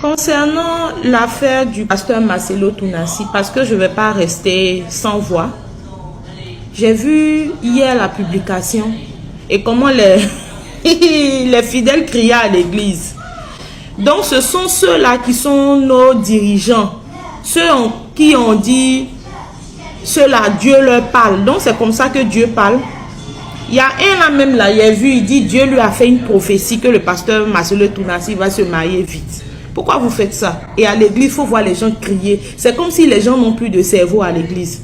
Concernant l'affaire du pasteur Marcelo Tounassi, parce que je ne vais pas rester sans voix, j'ai vu hier la publication et comment les, les fidèles criaient à l'église. Donc ce sont ceux-là qui sont nos dirigeants, qui ont dit, ceux-là, Dieu leur parle. Donc c'est comme ça que Dieu parle. Il y a un là même là, il a vu, il dit, Dieu lui a fait une prophétie que le pasteur Marcelo Tounassi va se marier vite. Pourquoi vous faites ça? Et à l'église, il faut voir les gens crier. C'est comme si les gens n'ont plus de cerveau à l'église.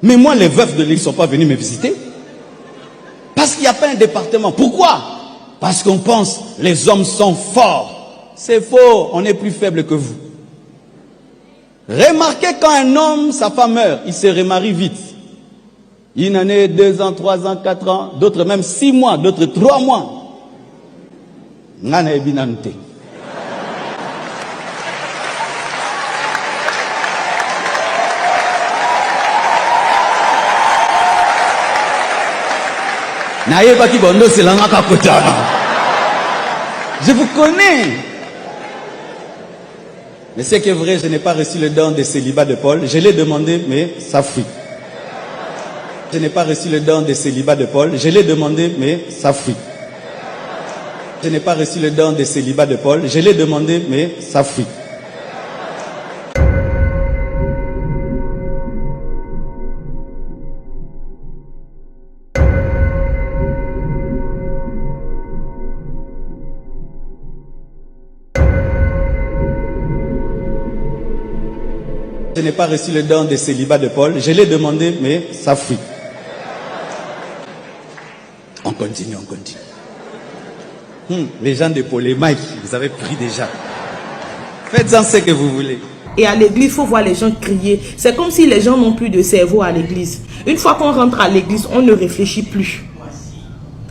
Mais moi, les veufs de l'église ne sont pas venus me visiter. Parce qu'il n'y a pas un département. Pourquoi? Parce qu'on pense les hommes sont forts. C'est faux, on est plus faible que vous. Remarquez quand un homme, sa femme meurt, il se remarie vite. Une année, 2 ans, 3 ans, 4 ans, d'autres même 6 mois, d'autres 3 mois. Ngana ebinante. Je vous connais. Mais c'est que vrai, je n'ai pas reçu le don de célibat de Paul. Je l'ai demandé, mais ça fuit. Je n'ai pas reçu le don de célibat de Paul. Je l'ai demandé, mais ça fuit. Je n'ai pas reçu le don de célibat de Paul. Je l'ai demandé, mais ça fuit. Je n'ai pas reçu le don de célibat de Paul. Je l'ai demandé, mais ça fuit. On continue, on continue. Les gens de polémique, vous avez pris déjà. Faites-en ce que vous voulez. Et à l'église, il faut voir les gens crier. C'est comme si les gens n'ont plus de cerveau à l'église. Une fois qu'on rentre à l'église, on ne réfléchit plus.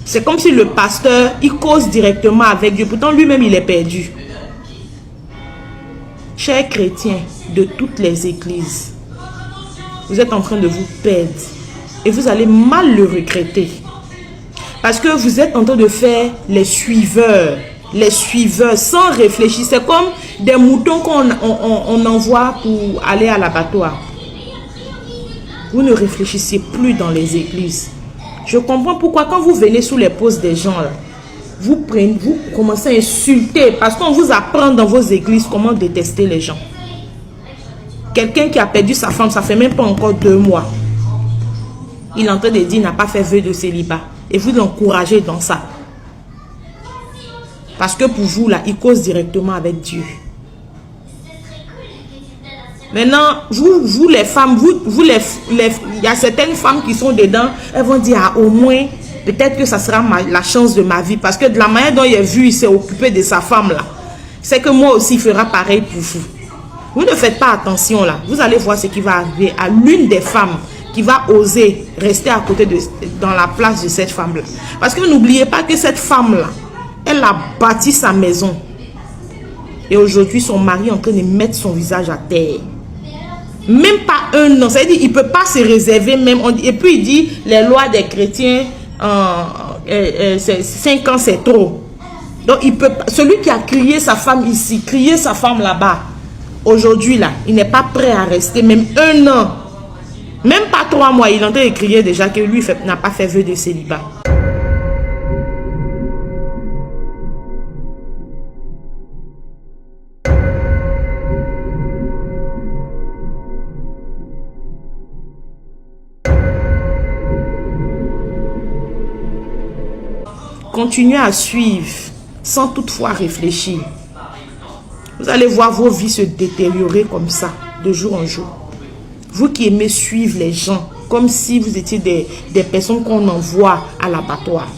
C'est comme si le pasteur, il cause directement avec Dieu. Pourtant, lui-même, il est perdu. Chers chrétiens de toutes les églises, vous êtes en train de vous perdre. Et vous allez mal le regretter. Parce que vous êtes en train de faire les suiveurs sans réfléchir. C'est comme des moutons qu'on envoie pour aller à l'abattoir. Vous ne réfléchissez plus dans les églises. Je comprends pourquoi quand vous venez sous les postes des gens, là, vous commencez à insulter. Parce qu'on vous apprend dans vos églises comment détester les gens. Quelqu'un qui a perdu sa femme, ça fait même pas encore 2 mois. Il est en train de dire qu'il n'a pas fait vœu de célibat. Et vous l'encouragez dans ça. Parce que pour vous, là, il cause directement avec Dieu. Maintenant, vous les femmes, il y a certaines femmes qui sont dedans, elles vont dire, ah, au moins, peut-être que ça sera la chance de ma vie. Parce que de la manière dont il a vu, il s'est occupé de sa femme, là. C'est que moi aussi, il fera pareil pour vous. Vous ne faites pas attention, là. Vous allez voir ce qui va arriver à l'une des femmes qui va oser rester à côté dans la place de cette femme-là. Parce que n'oubliez pas que cette femme-là, elle a bâti sa maison. Et aujourd'hui, son mari est en train de mettre son visage à terre. Même pas 1 an. C'est-à-dire qu'il ne peut pas se réserver même. Et puis il dit, les lois des chrétiens, 5 ans c'est trop. Donc il peut, celui qui a crié sa femme ici, crié sa femme là-bas, aujourd'hui là, il n'est pas prêt à rester même 1 an. Même pas 3 mois, il est en train de crier déjà que lui n'a pas fait vœu de célibat. Continuez à suivre sans toutefois réfléchir. Vous allez voir vos vies se détériorer comme ça, de jour en jour. Vous qui aimez suivre les gens, comme si vous étiez des personnes qu'on envoie à l'abattoir.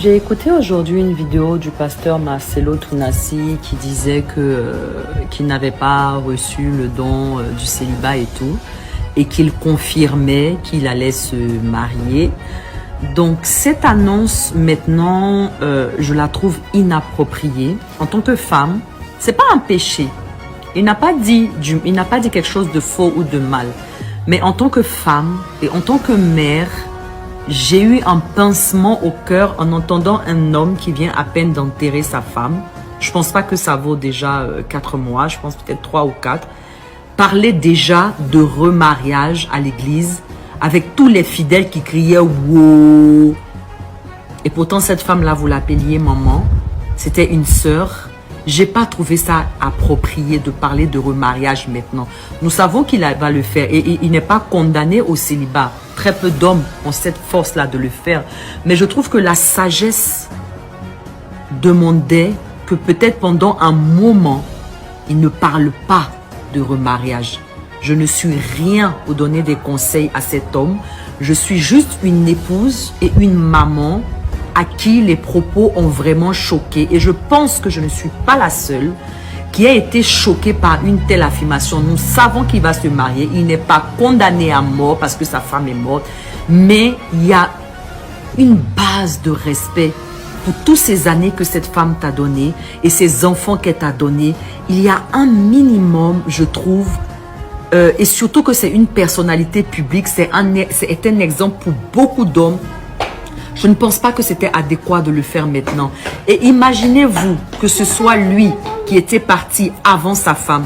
J'ai écouté aujourd'hui une vidéo du pasteur Marcelo Tounassi qui disait qu'il n'avait pas reçu le don du célibat et tout, et qu'il confirmait qu'il allait se marier. Donc cette annonce maintenant, je la trouve inappropriée. En tant que femme, c'est pas un péché. Il n'a pas dit quelque chose de faux ou de mal. Mais en tant que femme et en tant que mère, j'ai eu un pincement au cœur en entendant un homme qui vient à peine d'enterrer sa femme. Je pense pas que ça vaut déjà 4 mois, je pense peut-être 3 ou 4. Parler déjà de remariage à l'église avec tous les fidèles qui criaient « wow ». Et pourtant, cette femme-là, vous l'appeliez maman. C'était une sœur. J'ai pas trouvé ça approprié de parler de remariage maintenant. Nous savons qu'il va le faire et il n'est pas condamné au célibat. Très peu d'hommes ont cette force-là de le faire. Mais je trouve que la sagesse demandait que peut-être pendant un moment, il ne parle pas de remariage. Je ne suis rien pour donner des conseils à cet homme. Je suis juste une épouse et une maman à qui les propos ont vraiment choqué. Et je pense que je ne suis pas la seule qui a été choquée par une telle affirmation. Nous savons qu'il va se marier. Il n'est pas condamné à mort parce que sa femme est morte. Mais il y a une base de respect pour toutes ces années que cette femme t'a donné et ces enfants qu'elle t'a donné. Il y a un minimum, je trouve, et surtout que c'est une personnalité publique, c'est un exemple pour beaucoup d'hommes. Je ne pense pas que c'était adéquat de le faire maintenant. Et imaginez-vous que ce soit lui qui était parti avant sa femme.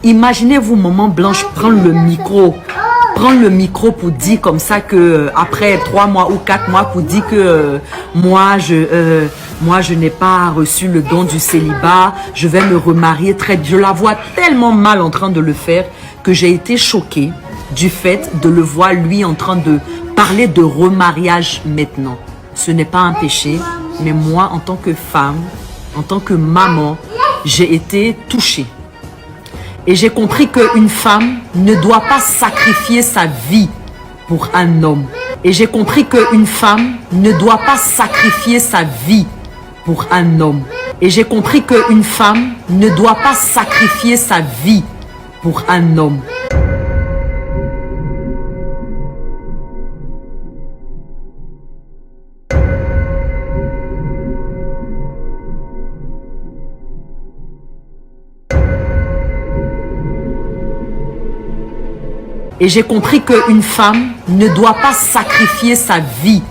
Imaginez-vous Maman Blanche prendre le micro pour dire comme ça que après 3 mois ou 4 mois pour dire que moi je n'ai pas reçu le don du célibat, je vais me remarier très bien. Je la vois tellement mal en train de le faire que j'ai été choquée du fait de le voir lui en train de parler de remariage maintenant. Ce n'est pas un péché, mais moi en tant que femme, en tant que maman, j'ai été touchée. Et j'ai compris qu'une femme ne doit pas sacrifier sa vie pour un homme. Et j'ai compris qu'une femme ne doit pas sacrifier sa vie pour un homme. Et j'ai compris qu'une femme ne doit pas sacrifier sa vie pour un homme. Et j'ai compris qu'une femme ne doit pas sacrifier sa vie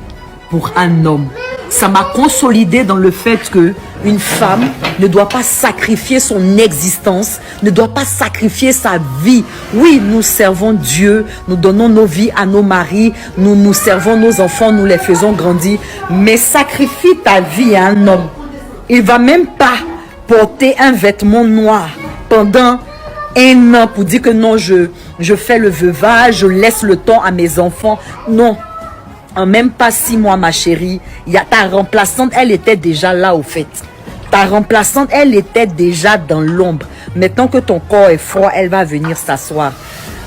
pour un homme. Ça m'a consolidé dans le fait qu'une femme ne doit pas sacrifier son existence, ne doit pas sacrifier sa vie. Oui, nous servons Dieu, nous donnons nos vies à nos maris, nous servons nos enfants, nous les faisons grandir. Mais sacrifie ta vie à un homme. Il ne va même pas porter un vêtement noir pendant 1 an pour dire que non, je fais le veuvage, je laisse le temps à mes enfants. Non, en même pas 6 mois, ma chérie, ta remplaçante, elle était déjà là au fait. Ta remplaçante, elle était déjà dans l'ombre. Maintenant que ton corps est froid, elle va venir s'asseoir.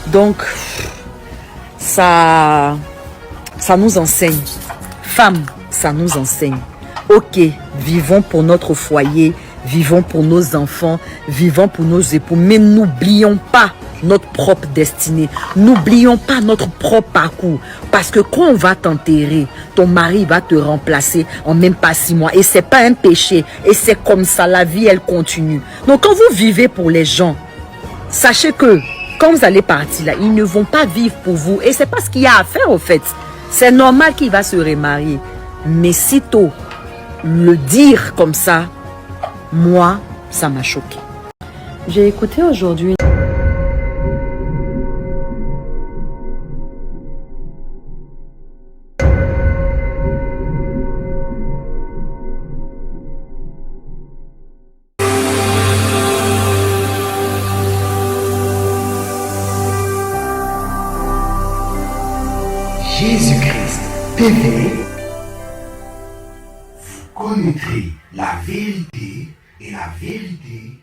Donc, ça nous enseigne. Femme, ça nous enseigne. Ok, vivons pour notre foyer, vivons pour nos enfants, vivons pour nos époux, mais n'oublions pas notre propre destinée. N'oublions pas notre propre parcours. Parce que quand on va t'enterrer, ton mari va te remplacer en même pas 6 mois. Et c'est pas un péché. Et c'est comme ça, la vie, elle continue. Donc quand vous vivez pour les gens, sachez que quand vous allez partir là, ils ne vont pas vivre pour vous. Et c'est pas ce qu'il y a à faire au fait. C'est normal qu'il va se remarier. Mais sitôt, le dire comme ça, moi, ça m'a choqué. J'ai écouté aujourd'hui. Jésus-Christ TV, vous connaîtrez la vérité et la vérité